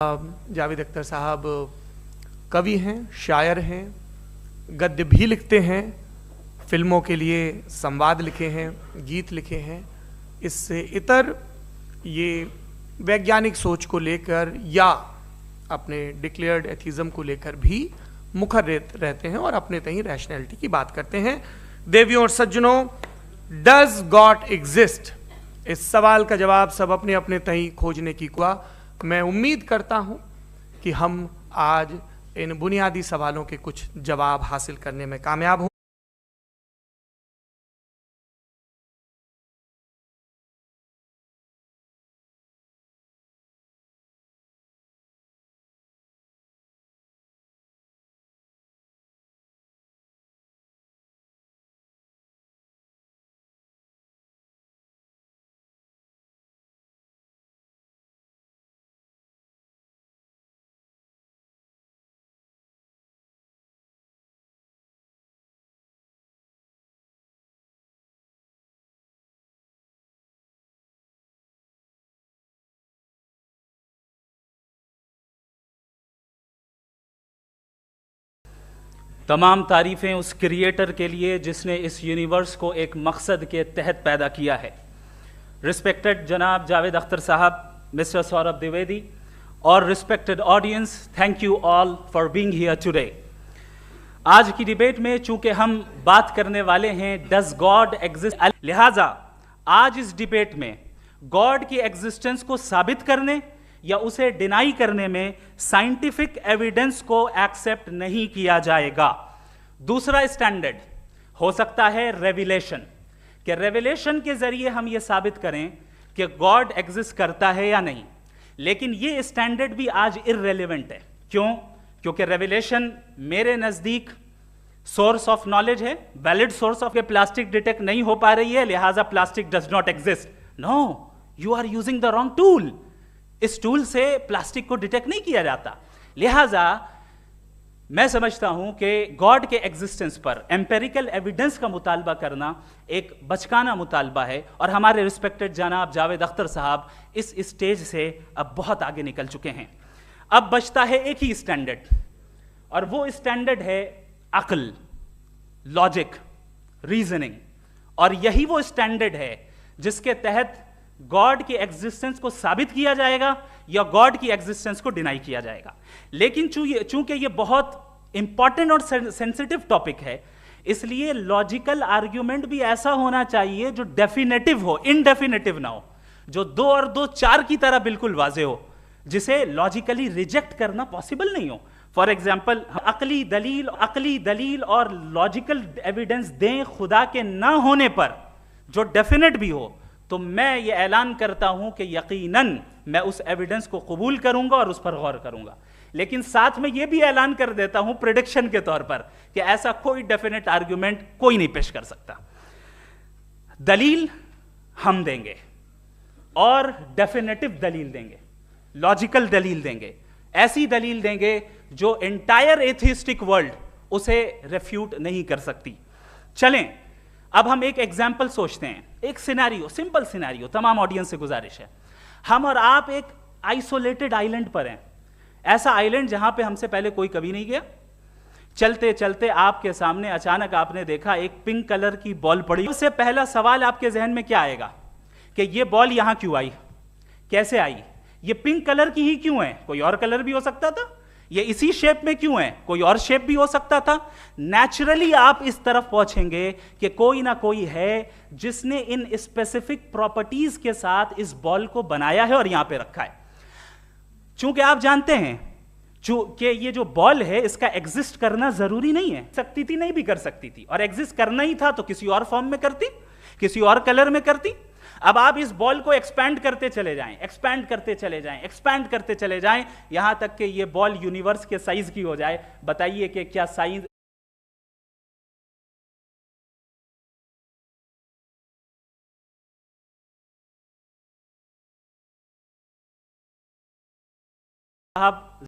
जावेद अख्तर साहब कवि हैं, शायर हैं, गद्य भी लिखते हैं, फिल्मों के लिए संवाद लिखे हैं, गीत लिखे हैं। इससे इतर ये वैज्ञानिक सोच को लेकर या अपने डिक्लेयर्ड एथिज्म को लेकर भी मुखर रहते हैं और अपने तहीं रैशनैलिटी की बात करते हैं। देवियों और सज्जनों, डज गॉड एग्जिस्ट? इस सवाल का जवाब सब अपने अपने तहीं खोजने की कुआ। मैं उम्मीद करता हूं कि हम आज इन बुनियादी सवालों के कुछ जवाब हासिल करने में कामयाब हों। तमाम तारीफ़ें उस क्रिएटर के लिए जिसने इस यूनिवर्स को एक मकसद के तहत पैदा किया है। रिस्पेक्टेड जनाब जावेद अख्तर साहब, मिस्टर सौरभ द्विवेदी और respected audience, thank you all for being here today. आज की डिबेट में चूंकि हम बात करने वाले हैं डज गॉड एग्जिस्ट, लिहाजा आज इस डिबेट में गॉड की एग्जिस्टेंस को साबित करने या उसे डिनाई करने में साइंटिफिक एविडेंस को एक्सेप्ट नहीं किया जाएगा। दूसरा स्टैंडर्ड हो सकता है रेविलेशन, कि रेविलेशन के जरिए हम यह साबित करें कि गॉड एग्जिस्ट करता है या नहीं। लेकिन यह स्टैंडर्ड भी आज इररेलेवेंट है। क्यों? क्योंकि रेविलेशन मेरे नजदीक सोर्स ऑफ नॉलेज है, valid source of, plastic detect नहीं हो पा रही है लिहाजा plastic does not exist. No, you are using the wrong tool. इस टूल से प्लास्टिक को डिटेक्ट नहीं किया जाता। लिहाजा मैं समझता हूं कि गॉड के एग्जिस्टेंस पर एम्पेरिकल एविडेंस का मुतालबा करना एक बचकाना मुतालबा है और हमारे रिस्पेक्टेड जनाब जावेद अख्तर साहब इस स्टेज से अब बहुत आगे निकल चुके हैं। अब बचता है एक ही स्टैंडर्ड और वो स्टैंडर्ड है अक्ल, लॉजिक, रीजनिंग। और यही वो स्टैंडर्ड है जिसके तहत गॉड की एग्जिस्टेंस को साबित किया जाएगा या गॉड की एग्जिस्टेंस को डिनाई किया जाएगा। लेकिन चूंकि ये बहुत इंपॉर्टेंट और सेंसिटिव टॉपिक है, इसलिए लॉजिकल आर्ग्यूमेंट भी ऐसा होना चाहिए जो डेफिनेटिव हो, इनडेफिनेटिव ना हो, जो 2 और 2 4 की तरह बिल्कुल वाजे हो, जिसे लॉजिकली रिजेक्ट करना पॉसिबल नहीं हो। फॉर एग्जाम्पल, अकली दलील और लॉजिकल एविडेंस दें खुदा के ना होने पर जो डेफिनेट भी हो, तो मैं ये ऐलान करता हूं कि यकीनन मैं उस एविडेंस को कबूल करूंगा और उस पर गौर करूंगा। लेकिन साथ में यह भी ऐलान कर देता हूं प्रेडिक्शन के तौर पर कि ऐसा कोई डेफिनेट आर्ग्यूमेंट कोई नहीं पेश कर सकता। दलील हम देंगे और डेफिनेटिव दलील देंगे, लॉजिकल दलील देंगे, ऐसी दलील देंगे जो एंटायर एथिस्टिक वर्ल्ड उसे रेफ्यूट नहीं कर सकती। चलें, अब हम एक एग्जाम्पल सोचते हैं, एक सिनेरियो, सिंपल सिनेरियो। तमाम ऑडियंस से गुजारिश है, हम और आप एक आइसोलेटेड आइलैंड पर हैं, ऐसा आइलैंड जहां पे हमसे पहले कोई कभी नहीं गया। चलते चलते आपके सामने अचानक आपने देखा एक पिंक कलर की बॉल पड़ी। सबसे पहला सवाल आपके जहन में क्या आएगा कि ये बॉल यहां क्यों आई, कैसे आई, ये पिंक कलर की ही क्यों है, कोई और कलर भी हो सकता था, ये इसी शेप में क्यों है, कोई और शेप भी हो सकता था। नेचुरली आप इस तरफ पहुंचेंगे कि कोई ना कोई है जिसने इन स्पेसिफिक प्रॉपर्टीज के साथ इस बॉल को बनाया है और यहां पे रखा है। चूंकि आप जानते हैं कि ये जो बॉल है इसका एग्जिस्ट करना जरूरी नहीं है, सकती थी, नहीं भी कर सकती थी, और एग्जिस्ट करना ही था तो किसी और फॉर्म में करती, किसी और कलर में करती। अब आप इस बॉल को एक्सपैंड करते चले जाएं, एक्सपैंड करते चले जाएं, एक्सपैंड करते चले जाएं, यहां तक कि ये बॉल यूनिवर्स के साइज की हो जाए। बताइए कि क्या साइज आप